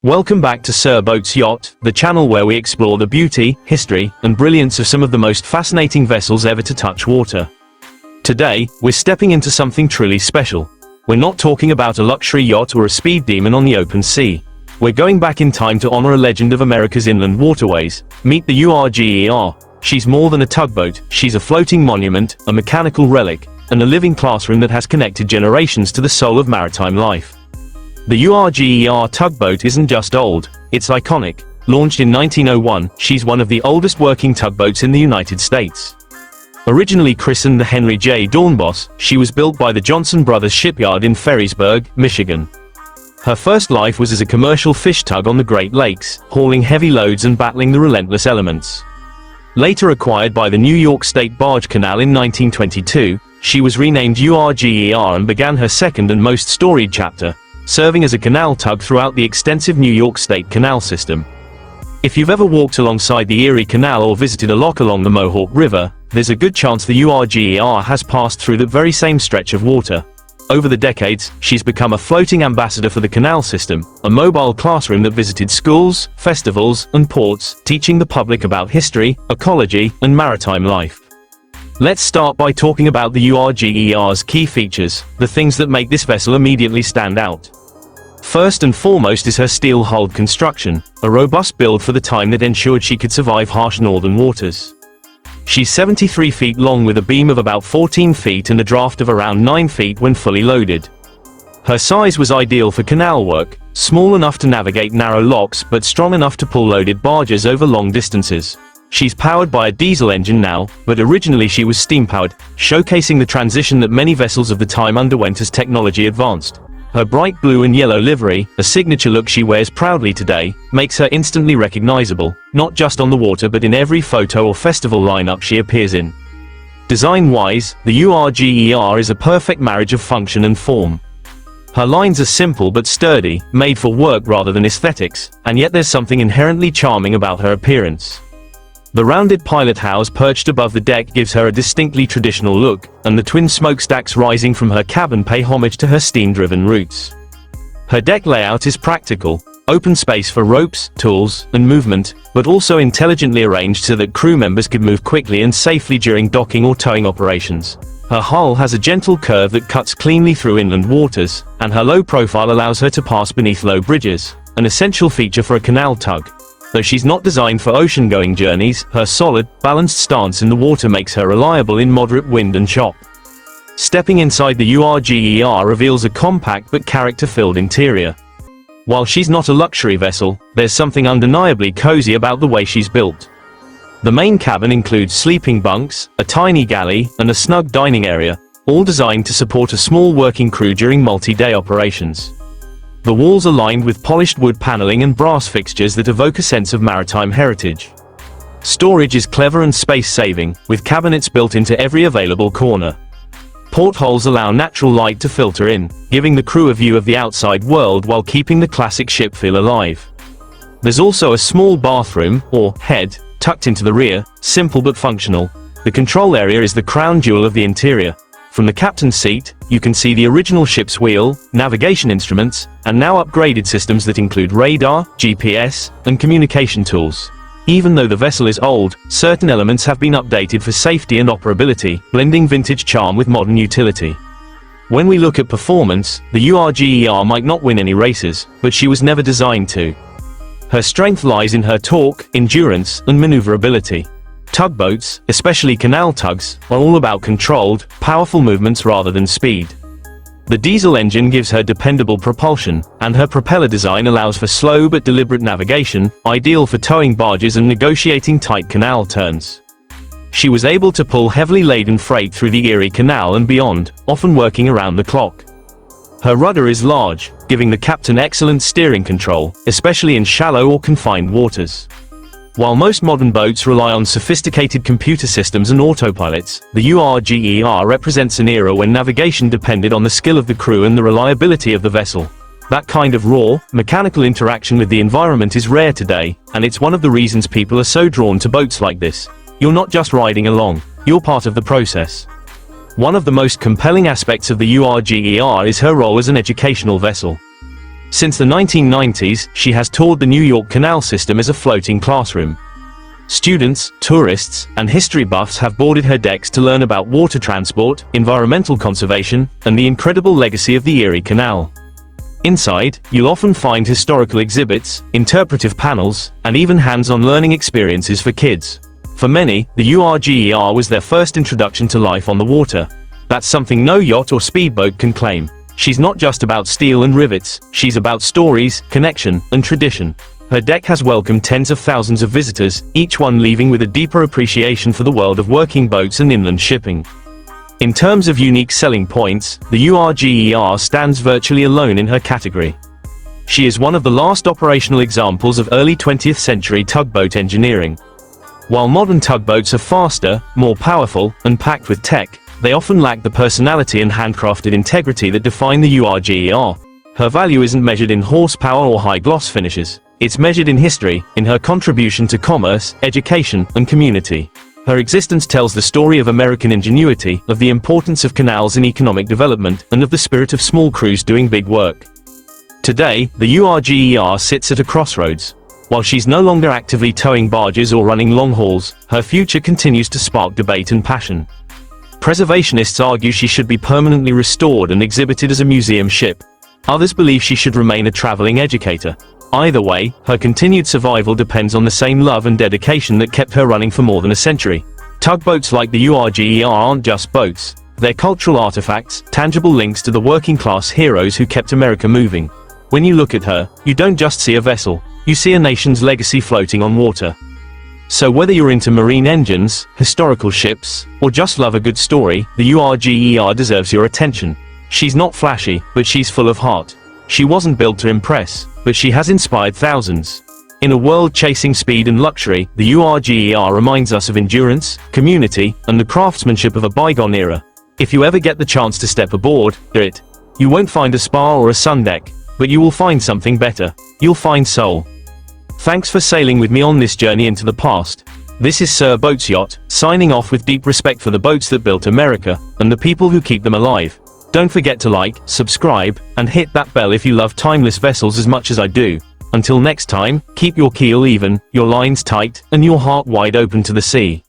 Welcome back to Sir Boats Yacht, the channel where we explore the beauty, history, and brilliance of some of the most fascinating vessels ever to touch water. Today, we're stepping into something truly special. We're not talking about a luxury yacht or a speed demon on the open sea. We're going back in time to honor a legend of America's inland waterways. Meet the URGER. She's more than a tugboat, she's a floating monument, a mechanical relic, and a living classroom that has connected generations to the soul of maritime life. The URGER tugboat isn't just old, it's iconic. Launched in 1901, she's one of the oldest working tugboats in the United States. Originally christened the Henry J. Dornbos, she was built by the Johnson Brothers shipyard in Ferrysburg, Michigan. Her first life was as a commercial fish tug on the Great Lakes, hauling heavy loads and battling the relentless elements. Later acquired by the New York State Barge Canal in 1922, she was renamed URGER and began her second and most storied chapter, serving as a canal tug throughout the extensive New York State Canal System. If you've ever walked alongside the Erie Canal or visited a lock along the Mohawk River, there's a good chance the URGER has passed through that very same stretch of water. Over the decades, she's become a floating ambassador for the canal system, a mobile classroom that visited schools, festivals, and ports, teaching the public about history, ecology, and maritime life. Let's start by talking about the URGER's key features, the things that make this vessel immediately stand out. First and foremost is her steel-hulled construction, a robust build for the time that ensured she could survive harsh northern waters. She's 73 feet long with a beam of about 14 feet and a draft of around 9 feet when fully loaded. Her size was ideal for canal work, small enough to navigate narrow locks but strong enough to pull loaded barges over long distances. She's powered by a diesel engine now, but originally she was steam-powered, showcasing the transition that many vessels of the time underwent as technology advanced. Her bright blue and yellow livery, a signature look she wears proudly today, makes her instantly recognizable, not just on the water but in every photo or festival lineup she appears in. Design-wise, the URGER is a perfect marriage of function and form. Her lines are simple but sturdy, made for work rather than aesthetics, and yet there's something inherently charming about her appearance. The rounded pilothouse perched above the deck gives her a distinctly traditional look, and the twin smokestacks rising from her cabin pay homage to her steam-driven roots. Her deck layout is practical, open space for ropes, tools, and movement, but also intelligently arranged so that crew members could move quickly and safely during docking or towing operations. Her hull has a gentle curve that cuts cleanly through inland waters, and her low profile allows her to pass beneath low bridges, an essential feature for a canal tug. Though she's not designed for ocean-going journeys, her solid, balanced stance in the water makes her reliable in moderate wind and chop. Stepping inside the URGER reveals a compact but character-filled interior. While she's not a luxury vessel, there's something undeniably cozy about the way she's built. The main cabin includes sleeping bunks, a tiny galley, and a snug dining area, all designed to support a small working crew during multi-day operations. The walls are lined with polished wood paneling and brass fixtures that evoke a sense of maritime heritage. Storage is clever and space-saving, with cabinets built into every available corner. Portholes allow natural light to filter in, giving the crew a view of the outside world while keeping the classic ship feel alive. There's also a small bathroom, or head, tucked into the rear, simple but functional. The control area is the crown jewel of the interior. From the captain's seat, you can see the original ship's wheel, navigation instruments, and now upgraded systems that include radar, GPS, and communication tools. Even though the vessel is old, certain elements have been updated for safety and operability, blending vintage charm with modern utility. When we look at performance, the URGER might not win any races, but she was never designed to. Her strength lies in her torque, endurance, and maneuverability. Tugboats, especially canal tugs, are all about controlled, powerful movements rather than speed. The diesel engine gives her dependable propulsion, and her propeller design allows for slow but deliberate navigation, ideal for towing barges and negotiating tight canal turns. She was able to pull heavily laden freight through the Erie Canal and beyond, often working around the clock. Her rudder is large, giving the captain excellent steering control, especially in shallow or confined waters. While most modern boats rely on sophisticated computer systems and autopilots, the URGER represents an era when navigation depended on the skill of the crew and the reliability of the vessel. That kind of raw, mechanical interaction with the environment is rare today, and it's one of the reasons people are so drawn to boats like this. You're not just riding along, you're part of the process. One of the most compelling aspects of the URGER is her role as an educational vessel. Since the 1990s, she has toured the New York Canal System as a floating classroom. Students, tourists, and history buffs have boarded her decks to learn about water transport, environmental conservation, and the incredible legacy of the Erie Canal. Inside, you'll often find historical exhibits, interpretive panels, and even hands-on learning experiences for kids. For many, the URGER was their first introduction to life on the water. That's something no yacht or speedboat can claim. She's not just about steel and rivets, she's about stories, connection, and tradition. Her deck has welcomed tens of thousands of visitors, each one leaving with a deeper appreciation for the world of working boats and inland shipping. In terms of unique selling points, the URGER stands virtually alone in her category. She is one of the last operational examples of early 20th century tugboat engineering. While modern tugboats are faster, more powerful, and packed with tech, they often lack the personality and handcrafted integrity that define the URGER. Her value isn't measured in horsepower or high-gloss finishes. It's measured in history, in her contribution to commerce, education, and community. Her existence tells the story of American ingenuity, of the importance of canals in economic development, and of the spirit of small crews doing big work. Today, the URGER sits at a crossroads. While she's no longer actively towing barges or running long hauls, her future continues to spark debate and passion. Preservationists argue she should be permanently restored and exhibited as a museum ship. Others believe she should remain a traveling educator. Either way, her continued survival depends on the same love and dedication that kept her running for more than a century. Tugboats like the URGER aren't just boats. They're cultural artifacts, tangible links to the working-class heroes who kept America moving. When you look at her, you don't just see a vessel, you see a nation's legacy floating on water. So whether you're into marine engines, historical ships, or just love a good story, the URGER deserves your attention. She's not flashy, but she's full of heart. She wasn't built to impress, but she has inspired thousands. In a world chasing speed and luxury, the URGER reminds us of endurance, community, and the craftsmanship of a bygone era. If you ever get the chance to step aboard, do it. You won't find a spar or a sun deck, but you will find something better. You'll find soul. Thanks for sailing with me on this journey into the past. This is Sir Boats Yacht, signing off with deep respect for the boats that built America, and the people who keep them alive. Don't forget to like, subscribe, and hit that bell if you love timeless vessels as much as I do. Until next time, keep your keel even, your lines tight, and your heart wide open to the sea.